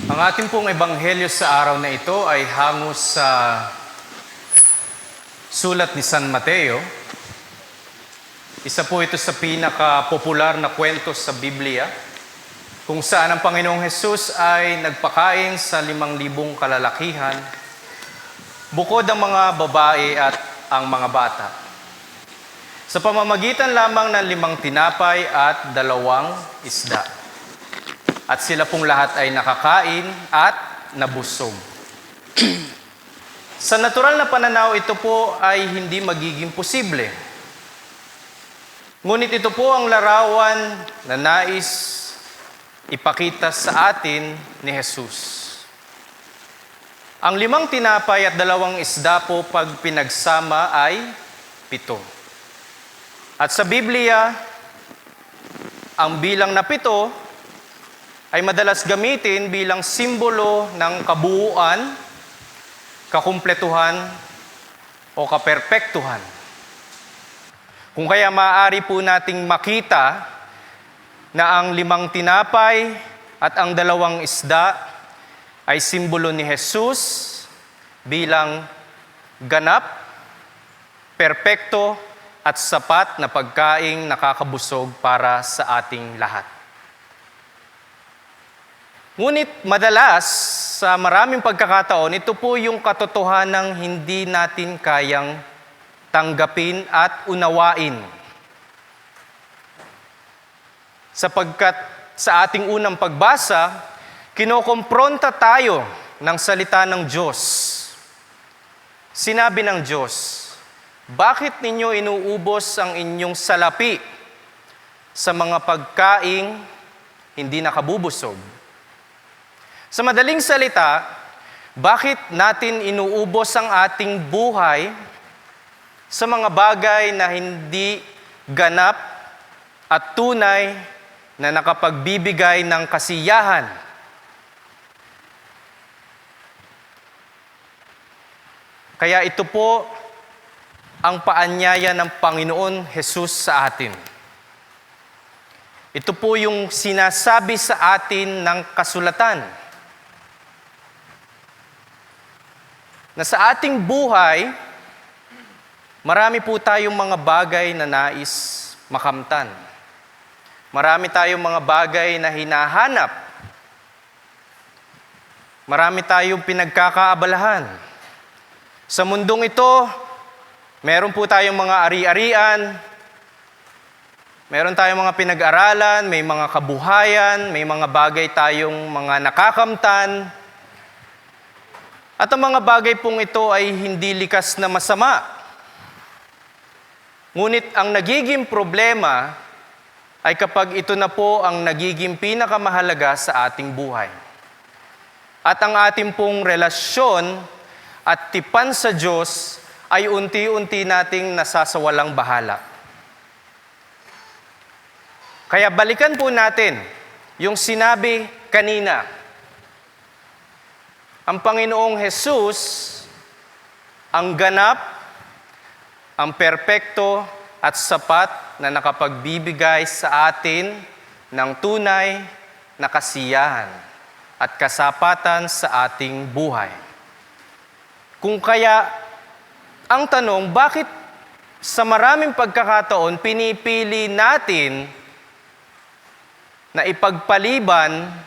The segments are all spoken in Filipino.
Ang ating pong ebanghelyo sa araw na ito ay hango sa sulat ni San Mateo. Isa po ito sa pinaka-popular na kwento sa Biblia, kung saan ang Panginoong Hesus ay nagpakain sa 5,000 kalalakihan, bukod ang mga babae at ang mga bata, sa pamamagitan lamang ng 5 tinapay at 2 isda. At sila pong lahat ay nakakain at nabusog. Sa natural na pananaw, ito po ay hindi magiging posible. Ngunit ito po ang larawan na nais ipakita sa atin ni Jesus. Ang 5 tinapay at 2 isda po pag pinagsama ay 7. At sa Biblia, ang bilang na 7 ay madalas gamitin bilang simbolo ng kabuuan, kakumpletuhan, o kaperpektuhan. Kung kaya maaari po nating makita na ang 5 tinapay at ang 2 isda ay simbolo ni Jesus bilang ganap, perpekto, at sapat na pagkaing nakakabusog para sa ating lahat. Ngunit madalas, sa maraming pagkakataon, ito po yung katotohanang hindi natin kayang tanggapin at unawain. Sapagkat sa ating unang pagbasa, kinokompronta tayo ng salita ng Diyos. Sinabi ng Diyos, "Bakit ninyo inuubos ang inyong salapi sa mga pagkaing hindi nakabubusog?" Sa madaling salita, bakit natin inuubos ang ating buhay sa mga bagay na hindi ganap at tunay na nakapagbibigay ng kasiyahan? Kaya ito po ang paanyaya ng Panginoon Hesus sa atin. Ito po yung sinasabi sa atin ng kasulatan, na sa ating buhay, marami po tayong mga bagay na nais makamtan. Marami tayong mga bagay na hinahanap. Marami tayong pinagkakaabalahan. Sa mundong ito, meron po tayong mga ari-arian, meron tayong mga pinag-aralan, may mga kabuhayan, may mga bagay tayong mga nakakamtan. At ang mga bagay pong ito ay hindi likas na masama. Ngunit ang nagiging problema ay kapag ito na po ang nagiging pinakamahalaga sa ating buhay. At ang ating pong relasyon at tipan sa Diyos ay unti-unti nating nasasawalang bahala. Kaya balikan po natin yung sinabi kanina. Ang Panginoong Hesus, ang ganap, ang perpekto at sapat na nakapagbibigay sa atin ng tunay na kasiyahan at kasapatan sa ating buhay. Kung kaya, ang tanong, bakit sa maraming pagkakataon pinipili natin na ipagpaliban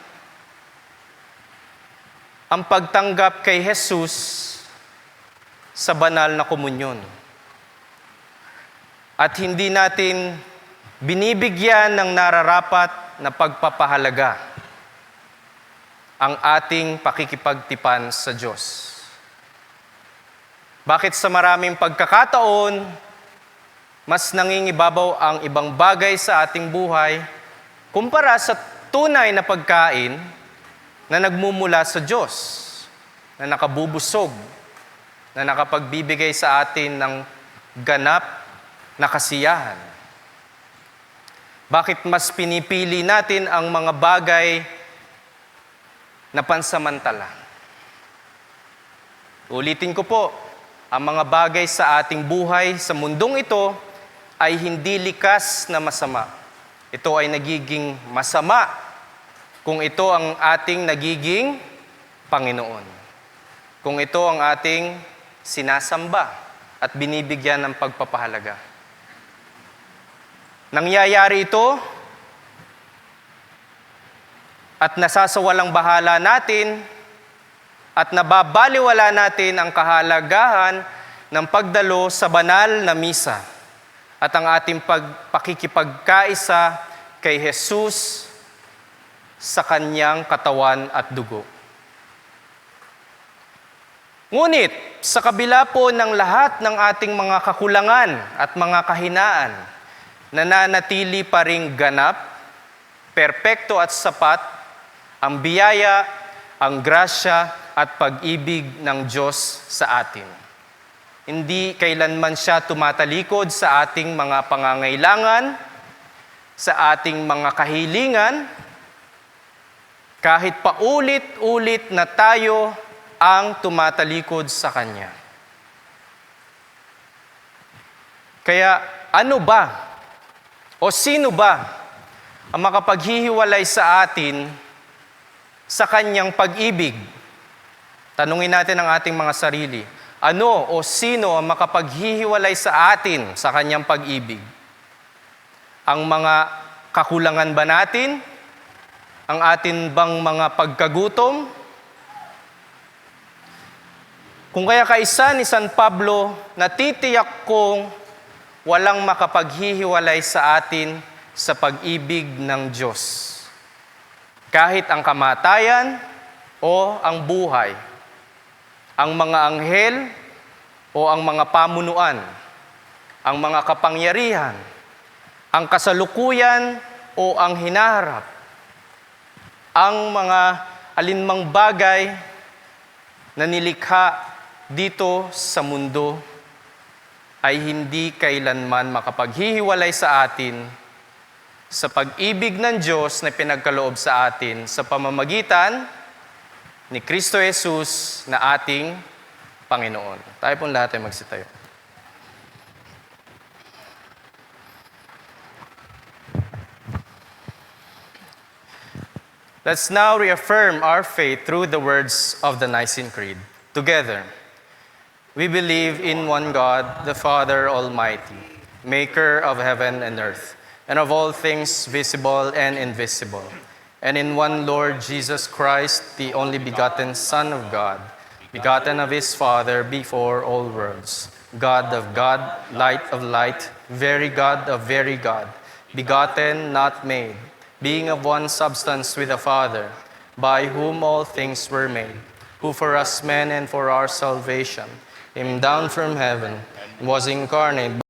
ang pagtanggap kay Jesus sa banal na komunyon? At hindi natin binibigyan ng nararapat na pagpapahalaga ang ating pakikipagtipan sa Diyos. Bakit sa maraming pagkakataon, mas nangingibabaw ang ibang bagay sa ating buhay kumpara sa tunay na pagkain na nagmumula sa Diyos, na nakabubusog, na nakapagbibigay sa atin ng ganap na kasiyahan? Bakit mas pinipili natin ang mga bagay na pansamantala? Ulitin ko po, ang mga bagay sa ating buhay sa mundong ito ay hindi likas na masama. Ito ay nagiging masama kung ito ang ating nagiging Panginoon. Kung ito ang ating sinasamba at binibigyan ng pagpapahalaga. Nangyayari ito at nasasawalang bahala natin at nababaliwala natin ang kahalagahan ng pagdalo sa banal na misa at ang ating pakikipagkaisa kay Jesus sa kanyang katawan at dugo. Ngunit, sa kabila po ng lahat ng ating mga kakulangan at mga kahinaan, nananatili pa ring ganap, perpekto at sapat ang biyaya, ang grasya at pag-ibig ng Diyos sa atin. Hindi kailanman siya tumatalikod sa ating mga pangangailangan, sa ating mga kahilingan, kahit paulit-ulit na tayo ang tumatalikod sa Kanya. Kaya ano ba o sino ba ang makapaghihiwalay sa atin sa Kanyang pag-ibig? Tanungin natin ang ating mga sarili. Ano o sino ang makapaghihiwalay sa atin sa Kanyang pag-ibig? Ang mga kakulangan ba natin? Ang atin bang mga pagkagutom? Kung kaya kaisa ni San Pablo, natitiyak kong walang makapaghihiwalay sa atin sa pag-ibig ng Diyos. Kahit ang kamatayan o ang buhay, ang mga anghel o ang mga pamunuan, ang mga kapangyarihan, ang kasalukuyan o ang hinaharap, ang mga alinmang bagay na nilikha dito sa mundo ay hindi kailanman makapaghihiwalay sa atin sa pag-ibig ng Diyos na pinagkaloob sa atin sa pamamagitan ni Kristo Jesus na ating Panginoon. Tayo pong lahat ay magsitayo. Let's now reaffirm our faith through the words of the Nicene Creed. Together, we believe in one God, the Father Almighty, maker of heaven and earth, and of all things visible and invisible, and in one Lord Jesus Christ, the only begotten Son of God, begotten of his Father before all worlds, God of God, light of light, very God of very God, begotten, not made, being of one substance with the Father, by whom all things were made, who for us men and for our salvation came down from heaven, and was incarnate